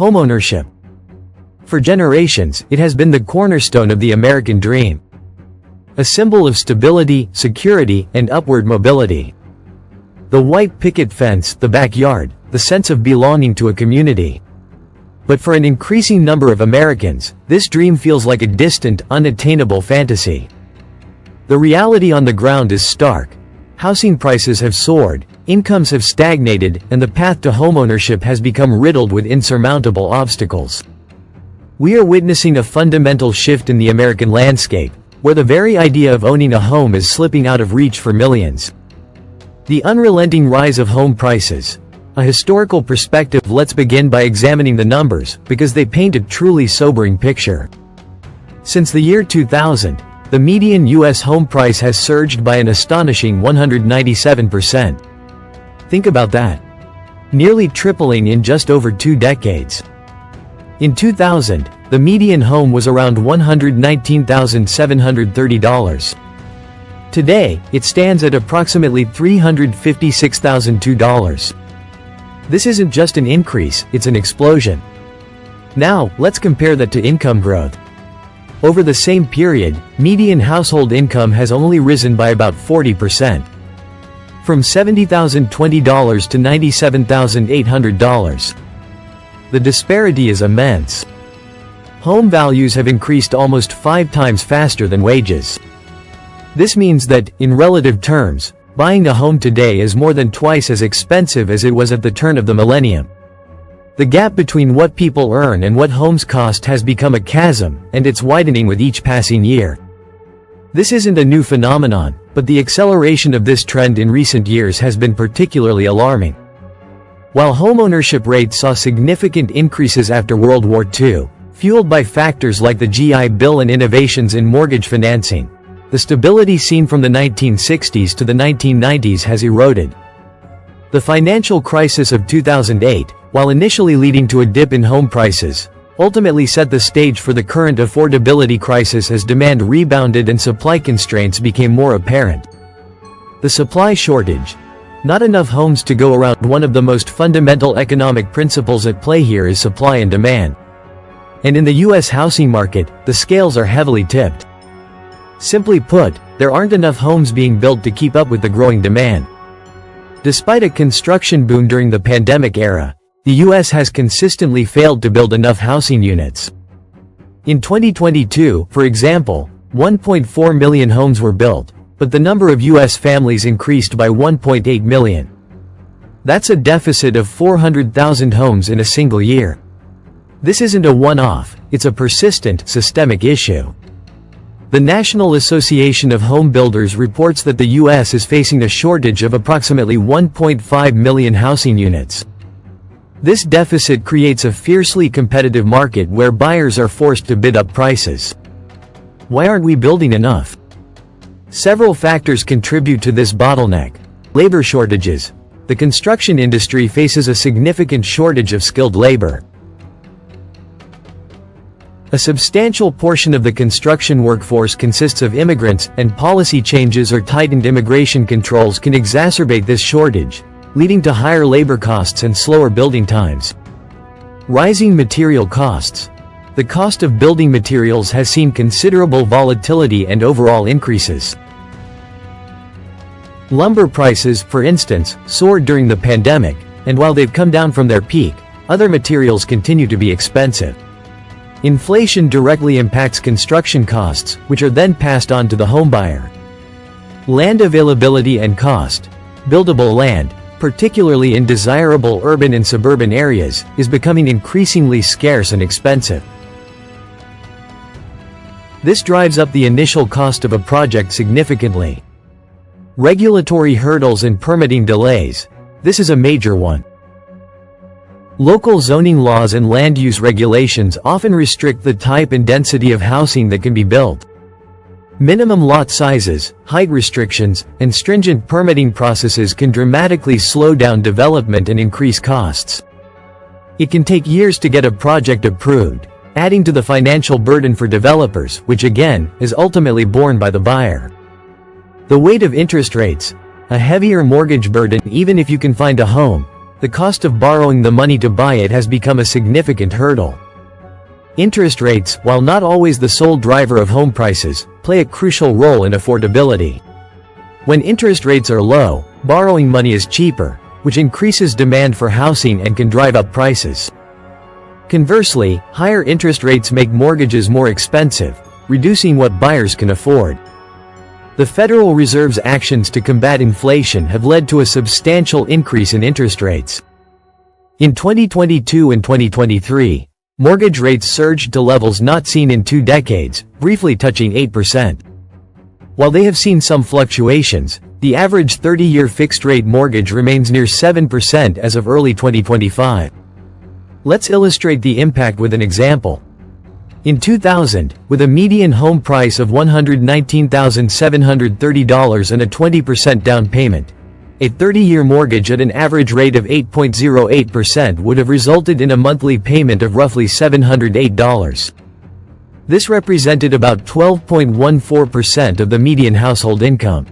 Homeownership. For generations, it has been the cornerstone of the American dream. A symbol of stability, security, and upward mobility. The white picket fence, the backyard, the sense of belonging to a community. But for an increasing number of Americans, this dream feels like a distant, unattainable fantasy. The reality on the ground is stark. Housing prices have soared, incomes have stagnated, and the path to homeownership has become riddled with insurmountable obstacles. We are witnessing a fundamental shift in the American landscape, where the very idea of owning a home is slipping out of reach for millions. The unrelenting rise of home prices. A historical perspective. Let's begin by examining the numbers, because they paint a truly sobering picture. Since the year 2000, the median U.S. home price has surged by an astonishing 197%. Think about that. Nearly tripling in just over 2 decades. In 2000, the median home was around $119,730. Today, it stands at approximately $356,002. This isn't just an increase, it's an explosion. Now, let's compare that to income growth. Over the same period, median household income has only risen by about 40%. From $70,020 to $97,800. The disparity is immense. Home values have increased almost 5 times faster than wages. This means that, in relative terms, buying a home today is more than twice as expensive as it was at the turn of the millennium. The gap between what people earn and what homes cost has become a chasm, and it's widening with each passing year. This isn't a new phenomenon, but the acceleration of this trend in recent years has been particularly alarming. While homeownership rates saw significant increases after World War II, fueled by factors like the GI Bill and innovations in mortgage financing, the stability seen from the 1960s to the 1990s has eroded. The financial crisis of 2008, while initially leading to a dip in home prices, ultimately set the stage for the current affordability crisis as demand rebounded and supply constraints became more apparent. The supply shortage. Not enough homes to go around. One of the most fundamental economic principles at play here is supply and demand. And in the U.S. housing market, the scales are heavily tipped. Simply put, there aren't enough homes being built to keep up with the growing demand. Despite a construction boom during the pandemic era, the U.S. has consistently failed to build enough housing units. In 2022, for example, 1.4 million homes were built, but the number of U.S. families increased by 1.8 million. That's a deficit of 400,000 homes in a single year. This isn't a one-off, it's a persistent, systemic issue. The National Association of Home Builders reports that the U.S. is facing a shortage of approximately 1.5 million housing units. This deficit creates a fiercely competitive market where buyers are forced to bid up prices. Why aren't we building enough? Several factors contribute to this bottleneck. Labor shortages. The construction industry faces a significant shortage of skilled labor. A substantial portion of the construction workforce consists of immigrants, and policy changes or tightened immigration controls can exacerbate this shortage, leading to higher labor costs and slower building times. Rising material costs. The cost of building materials has seen considerable volatility and overall increases. Lumber prices, for instance, soared during the pandemic, and while they've come down from their peak, other materials continue to be expensive. Inflation directly impacts construction costs, which are then passed on to the homebuyer. Land availability and cost. Buildable land, particularly in desirable urban and suburban areas, is becoming increasingly scarce and expensive. This drives up the initial cost of a project significantly. Regulatory hurdles and permitting delays. This is a major one. Local zoning laws and land use regulations often restrict the type and density of housing that can be built. Minimum lot sizes, height restrictions, and stringent permitting processes can dramatically slow down development and increase costs. It can take years to get a project approved, adding to the financial burden for developers, which again, is ultimately borne by the buyer. The weight of interest rates. A heavier mortgage burden even if you can find a home, the cost of borrowing the money to buy it has become a significant hurdle. Interest rates, while not always the sole driver of home prices, play a crucial role in affordability. When interest rates are low, borrowing money is cheaper, which increases demand for housing and can drive up prices. Conversely, higher interest rates make mortgages more expensive, reducing what buyers can afford. The Federal Reserve's actions to combat inflation have led to a substantial increase in interest rates. In 2022 and 2023, mortgage rates surged to levels not seen in 2 decades, briefly touching 8%. While they have seen some fluctuations, the average 30-year fixed-rate mortgage remains near 7% as of early 2025. Let's illustrate the impact with an example. In 2000, with a median home price of $119,730 and a 20% down payment, a 30-year mortgage at an average rate of 8.08% would have resulted in a monthly payment of roughly $708. This represented about 12.14% of the median household income.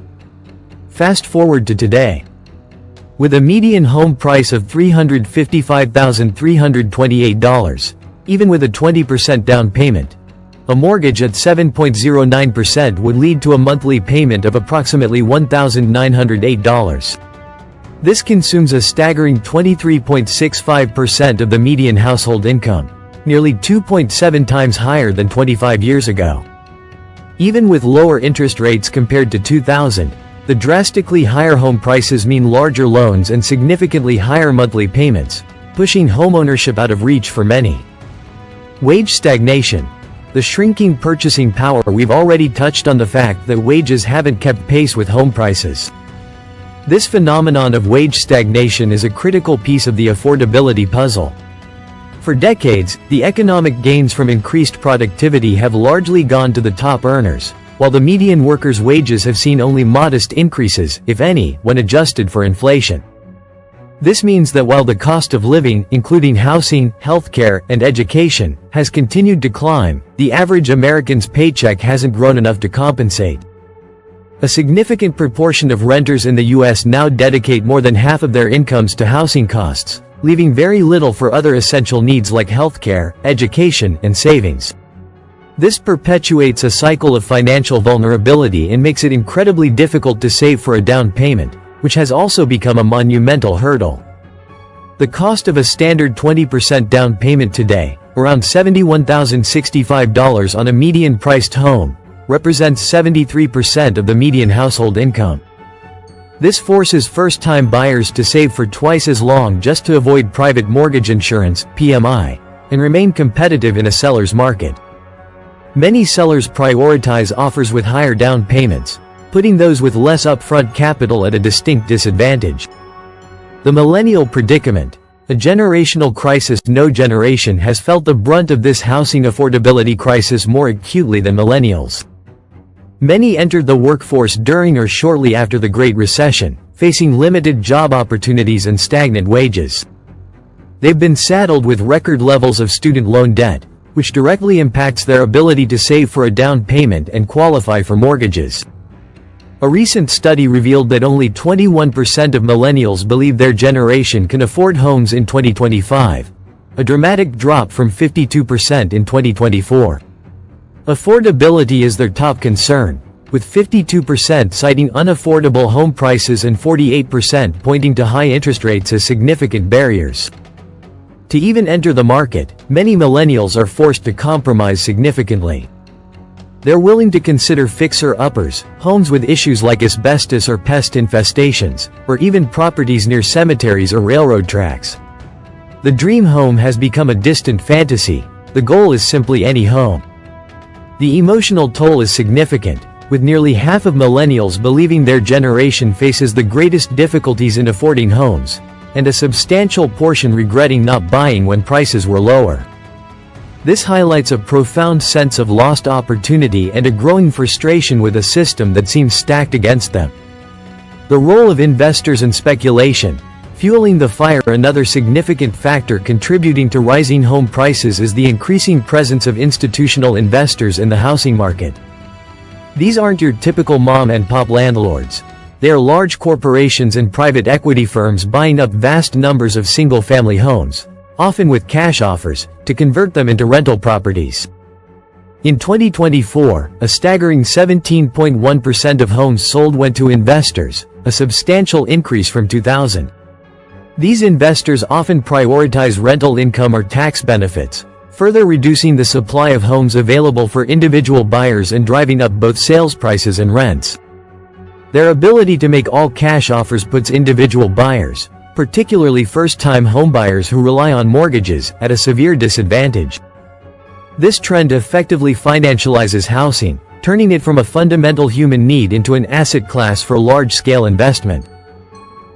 Fast forward to today. With a median home price of $355,328, even with a 20% down payment, a mortgage at 7.09% would lead to a monthly payment of approximately $1,908. This consumes a staggering 23.65% of the median household income, nearly 2.7 times higher than 25 years ago. Even with lower interest rates compared to 2000, the drastically higher home prices mean larger loans and significantly higher monthly payments, pushing homeownership out of reach for many. Wage stagnation. The shrinking purchasing power. We've already touched on the fact that wages haven't kept pace with home prices. This phenomenon of wage stagnation is a critical piece of the affordability puzzle. For decades, the economic gains from increased productivity have largely gone to the top earners, while the median worker's wages have seen only modest increases, if any, when adjusted for inflation. This means that while the cost of living, including housing, healthcare, and education, has continued to climb, the average American's paycheck hasn't grown enough to compensate. A significant proportion of renters in the U.S. now dedicate more than half of their incomes to housing costs, leaving very little for other essential needs like healthcare, education, and savings. This perpetuates a cycle of financial vulnerability and makes it incredibly difficult to save for a down payment, which has also become a monumental hurdle. The cost of a standard 20% down payment today, around $71,065 on a median-priced home, represents 73% of the median household income. This forces first-time buyers to save for twice as long just to avoid private mortgage insurance, PMI, and remain competitive in a seller's market. Many sellers prioritize offers with higher down payments, putting those with less upfront capital at a distinct disadvantage. The millennial predicament, a generational crisis. No generation has felt the brunt of this housing affordability crisis more acutely than millennials. Many entered the workforce during or shortly after the Great Recession, facing limited job opportunities and stagnant wages. They've been saddled with record levels of student loan debt, which directly impacts their ability to save for a down payment and qualify for mortgages. A recent study revealed that only 21% of millennials believe their generation can afford homes in 2025, a dramatic drop from 52% in 2024. Affordability is their top concern, with 52% citing unaffordable home prices and 48% pointing to high interest rates as significant barriers. To even enter the market, many millennials are forced to compromise significantly. They're willing to consider fixer-uppers, homes with issues like asbestos or pest infestations, or even properties near cemeteries or railroad tracks. The dream home has become a distant fantasy. The goal is simply any home. The emotional toll is significant, with nearly half of millennials believing their generation faces the greatest difficulties in affording homes, and a substantial portion regretting not buying when prices were lower. This highlights a profound sense of lost opportunity and a growing frustration with a system that seems stacked against them. The role of investors and speculation, fueling the fire. Another significant factor contributing to rising home prices is the increasing presence of institutional investors in the housing market. These aren't your typical mom-and-pop landlords. They are large corporations and private equity firms buying up vast numbers of single-family homes, often with cash offers, to convert them into rental properties. In 2024, a staggering 17.1% of homes sold went to investors, a substantial increase from 2000. These investors often prioritize rental income or tax benefits, further reducing the supply of homes available for individual buyers and driving up both sales prices and rents. Their ability to make all-cash offers puts individual buyers, particularly first-time homebuyers who rely on mortgages, at a severe disadvantage. This trend effectively financializes housing, turning it from a fundamental human need into an asset class for large-scale investment.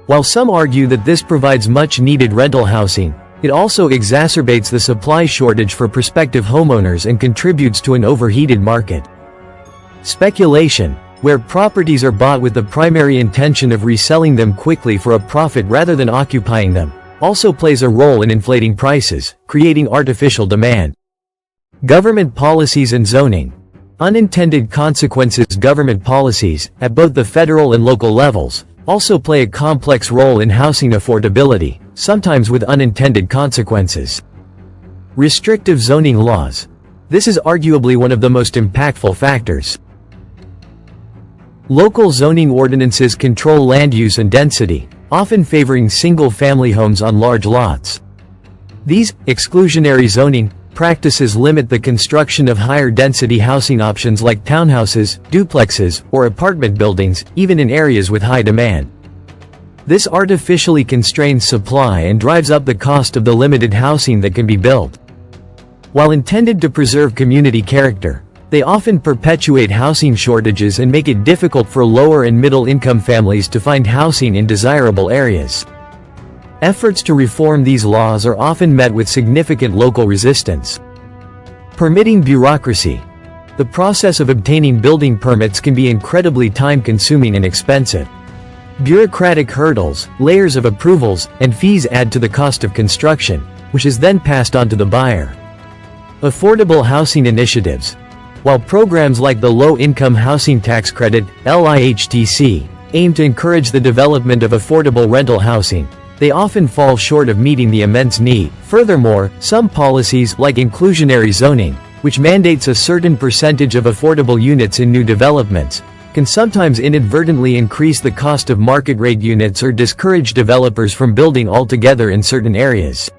While some argue that this provides much-needed rental housing, it also exacerbates the supply shortage for prospective homeowners and contributes to an overheated market. Speculation, where properties are bought with the primary intention of reselling them quickly for a profit rather than occupying them, also plays a role in inflating prices, creating artificial demand. Government policies and zoning. Unintended consequences. Government policies, at both the federal and local levels, also play a complex role in housing affordability, sometimes with unintended consequences. Restrictive zoning laws. This is arguably one of the most impactful factors. Local zoning ordinances control land use and density, often favoring single-family homes on large lots. These exclusionary zoning practices limit the construction of higher-density housing options like townhouses, duplexes, or apartment buildings, even in areas with high demand. This artificially constrains supply and drives up the cost of the limited housing that can be built. While intended to preserve community character, they often perpetuate housing shortages and make it difficult for lower and middle-income families to find housing in desirable areas. Efforts to reform these laws are often met with significant local resistance. Permitting bureaucracy. The process of obtaining building permits can be incredibly time-consuming and expensive. Bureaucratic hurdles, layers of approvals, and fees add to the cost of construction, which is then passed on to the buyer. Affordable housing initiatives. While programs like the Low-Income Housing Tax Credit, LIHTC, aim to encourage the development of affordable rental housing, they often fall short of meeting the immense need. Furthermore, some policies, like inclusionary zoning, which mandates a certain percentage of affordable units in new developments, can sometimes inadvertently increase the cost of market-rate units or discourage developers from building altogether in certain areas.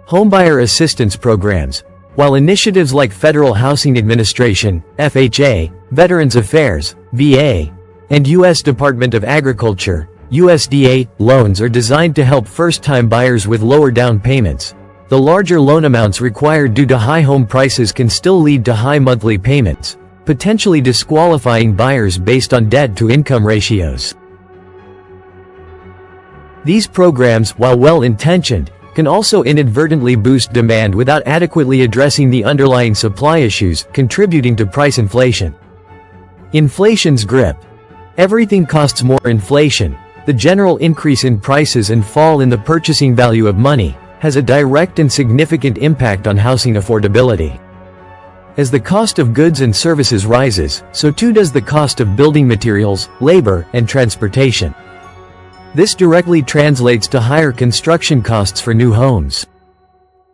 Homebuyer assistance programs. While initiatives like Federal Housing Administration, FHA, Veterans Affairs, VA, and U.S. Department of Agriculture, USDA, loans are designed to help first-time buyers with lower down payments, the larger loan amounts required due to high home prices can still lead to high monthly payments, potentially disqualifying buyers based on debt-to-income ratios. These programs, while well-intentioned, can also inadvertently boost demand without adequately addressing the underlying supply issues, contributing to price inflation. Inflation's grip. Everything costs more. Inflation, the general increase in prices and fall in the purchasing value of money, has a direct and significant impact on housing affordability. As the cost of goods and services rises, so too does the cost of building materials, labor, and transportation. This directly translates to higher construction costs for new homes.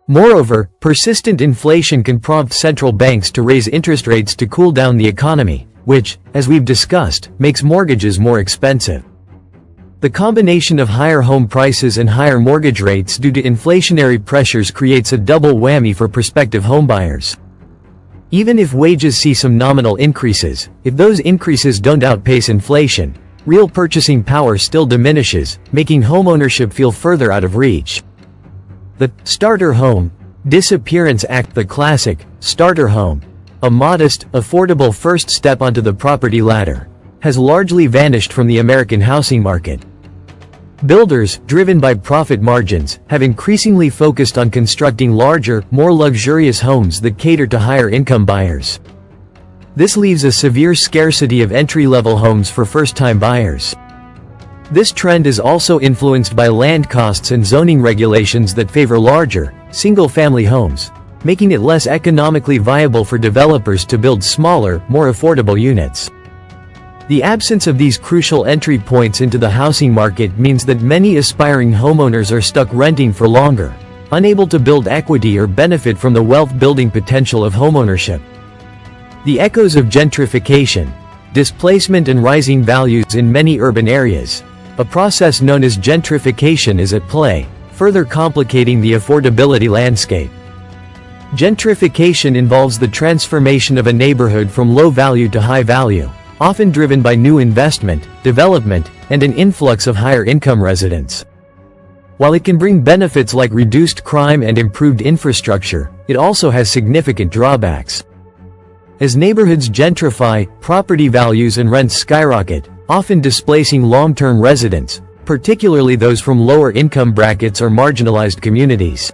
Moreover, persistent inflation can prompt central banks to raise interest rates to cool down the economy, which, as we've discussed, makes mortgages more expensive. The combination of higher home prices and higher mortgage rates due to inflationary pressures creates a double whammy for prospective homebuyers. Even if wages see some nominal increases, if those increases don't outpace inflation, real purchasing power still diminishes, making homeownership feel further out of reach. The starter home disappearance act. The classic starter home, a modest, affordable first step onto the property ladder, has largely vanished from the American housing market. Builders, driven by profit margins, have increasingly focused on constructing larger, more luxurious homes that cater to higher-income buyers. This leaves a severe scarcity of entry-level homes for first-time buyers. This trend is also influenced by land costs and zoning regulations that favor larger, single-family homes, making it less economically viable for developers to build smaller, more affordable units. The absence of these crucial entry points into the housing market means that many aspiring homeowners are stuck renting for longer, unable to build equity or benefit from the wealth-building potential of homeownership. The echoes of gentrification, displacement and rising values in many urban areas, a process known as gentrification, is at play, further complicating the affordability landscape. Gentrification involves the transformation of a neighborhood from low value to high value, often driven by new investment, development, and an influx of higher income residents. While it can bring benefits like reduced crime and improved infrastructure, it also has significant drawbacks. As neighborhoods gentrify, property values and rents skyrocket, often displacing long-term residents, particularly those from lower income brackets or marginalized communities.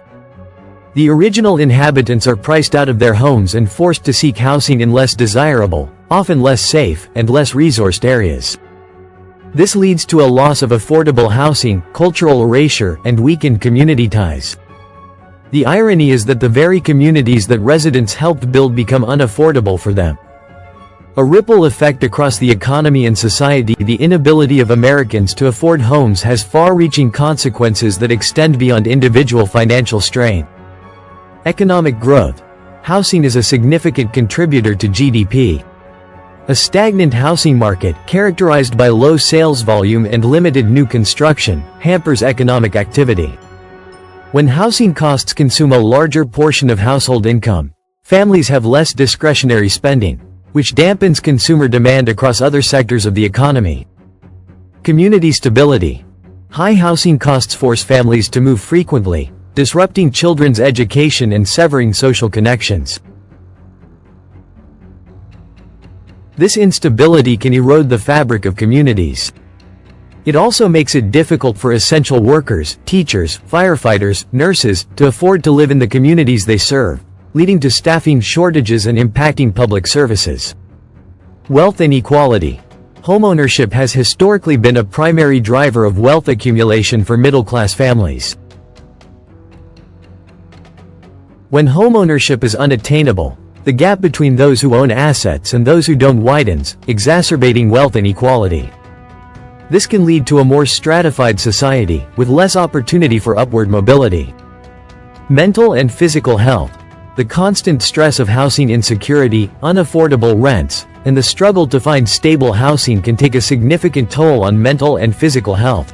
The original inhabitants are priced out of their homes and forced to seek housing in less desirable, often less safe, and less resourced areas. This leads to a loss of affordable housing, cultural erasure, and weakened community ties. The irony is that the very communities that residents helped build become unaffordable for them. A ripple effect across the economy and society. The inability of Americans to afford homes has far-reaching consequences that extend beyond individual financial strain. Economic growth. Housing is a significant contributor to GDP. A stagnant housing market, characterized by low sales volume and limited new construction, hampers economic activity. When housing costs consume a larger portion of household income, families have less discretionary spending, which dampens consumer demand across other sectors of the economy. Community stability. High housing costs force families to move frequently, disrupting children's education and severing social connections. This instability can erode the fabric of communities. It also makes it difficult for essential workers, teachers, firefighters, nurses, to afford to live in the communities they serve, leading to staffing shortages and impacting public services. Wealth inequality. Homeownership has historically been a primary driver of wealth accumulation for middle-class families. When homeownership is unattainable, the gap between those who own assets and those who don't widens, exacerbating wealth inequality. This can lead to a more stratified society, with less opportunity for upward mobility. Mental and physical health. The constant stress of housing insecurity, unaffordable rents, and the struggle to find stable housing can take a significant toll on mental and physical health.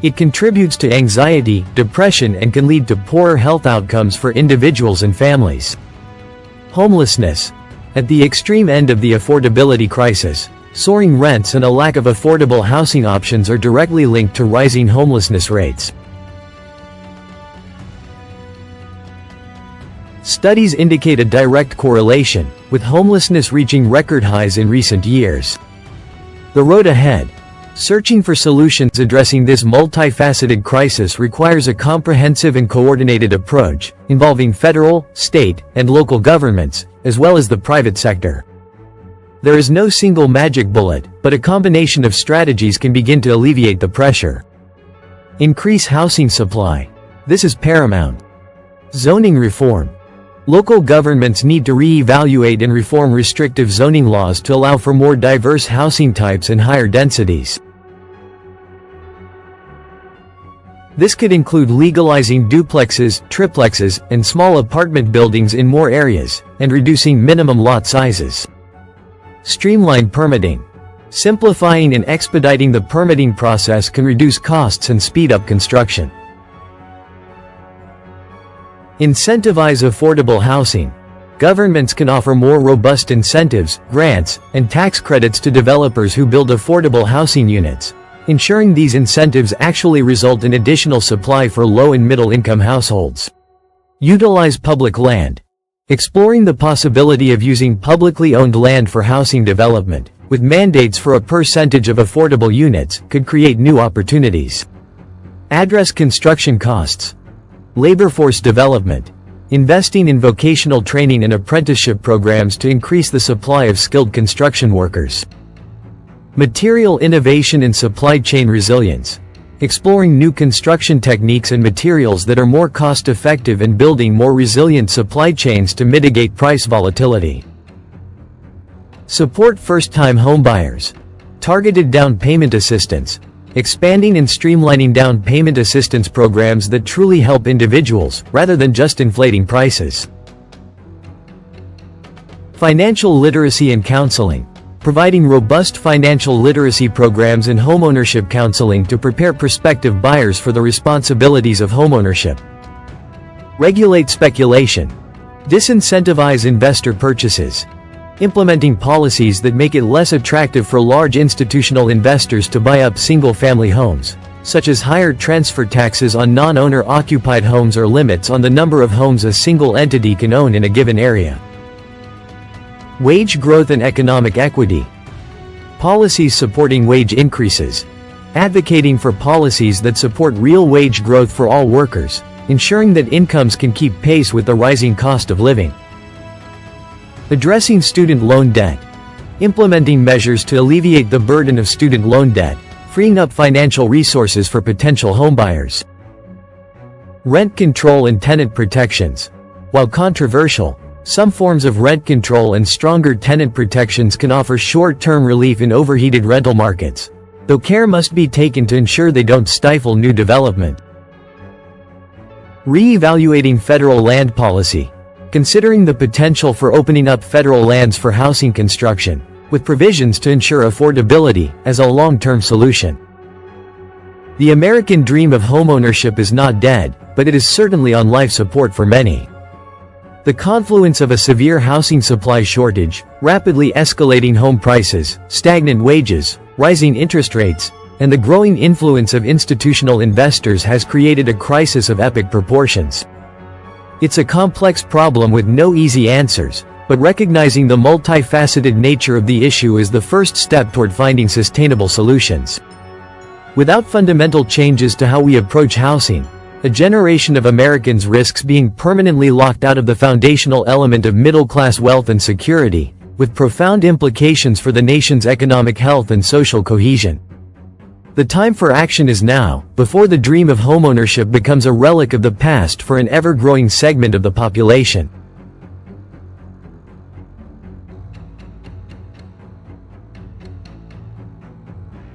It contributes to anxiety, depression, and can lead to poorer health outcomes for individuals and families. Homelessness. At the extreme end of the affordability crisis, soaring rents and a lack of affordable housing options are directly linked to rising homelessness rates. Studies indicate a direct correlation, with homelessness reaching record highs in recent years. The road ahead. Searching for solutions addressing this multifaceted crisis requires a comprehensive and coordinated approach, involving federal, state, and local governments, as well as the private sector. There is no single magic bullet, but a combination of strategies can begin to alleviate the pressure. Increase housing supply. This is paramount. Zoning reform. Local governments need to re-evaluate and reform restrictive zoning laws to allow for more diverse housing types and higher densities. This could include legalizing duplexes, triplexes, and small apartment buildings in more areas, and reducing minimum lot sizes. Streamline permitting. Simplifying and expediting the permitting process can reduce costs and speed up construction. Incentivize affordable housing. Governments can offer more robust incentives, grants, and tax credits to developers who build affordable housing units, ensuring these incentives actually result in additional supply for low and middle-income households. Utilize public land. Exploring the possibility of using publicly owned land for housing development, with mandates for a percentage of affordable units, could create new opportunities. Address construction costs. Labor force development. Investing in vocational training and apprenticeship programs to increase the supply of skilled construction workers. Material innovation and supply chain resilience. Exploring new construction techniques and materials that are more cost-effective and building more resilient supply chains to mitigate price volatility. Support first-time homebuyers. Targeted down payment assistance. Expanding and streamlining down payment assistance programs that truly help individuals, rather than just inflating prices. Financial literacy and counseling. Providing robust financial literacy programs and homeownership counseling to prepare prospective buyers for the responsibilities of homeownership. Regulate speculation. Disincentivize investor purchases. Implementing policies that make it less attractive for large institutional investors to buy up single-family homes, such as higher transfer taxes on non-owner occupied homes or limits on the number of homes a single entity can own in a given area. Wage growth and economic equity. Policies supporting wage increases. Advocating for policies that support real wage growth for all workers, ensuring that incomes can keep pace with the rising cost of living. Addressing student loan debt. Implementing measures to alleviate the burden of student loan debt, freeing up financial resources for potential homebuyers. Rent control and tenant protections. While controversial, some forms of rent control and stronger tenant protections can offer short-term relief in overheated rental markets, though care must be taken to ensure they don't stifle new development. Re-evaluating federal land policy. Considering the potential for opening up federal lands for housing construction, with provisions to ensure affordability, as a long-term solution. The American dream of homeownership is not dead, but it is certainly on life support for many. The confluence of a severe housing supply shortage, rapidly escalating home prices, stagnant wages, rising interest rates, and the growing influence of institutional investors has created a crisis of epic proportions. It's a complex problem with no easy answers, but recognizing the multifaceted nature of the issue is the first step toward finding sustainable solutions. Without fundamental changes to how we approach housing, a generation of Americans risks being permanently locked out of the foundational element of middle-class wealth and security, with profound implications for the nation's economic health and social cohesion. The time for action is now, before the dream of homeownership becomes a relic of the past for an ever-growing segment of the population.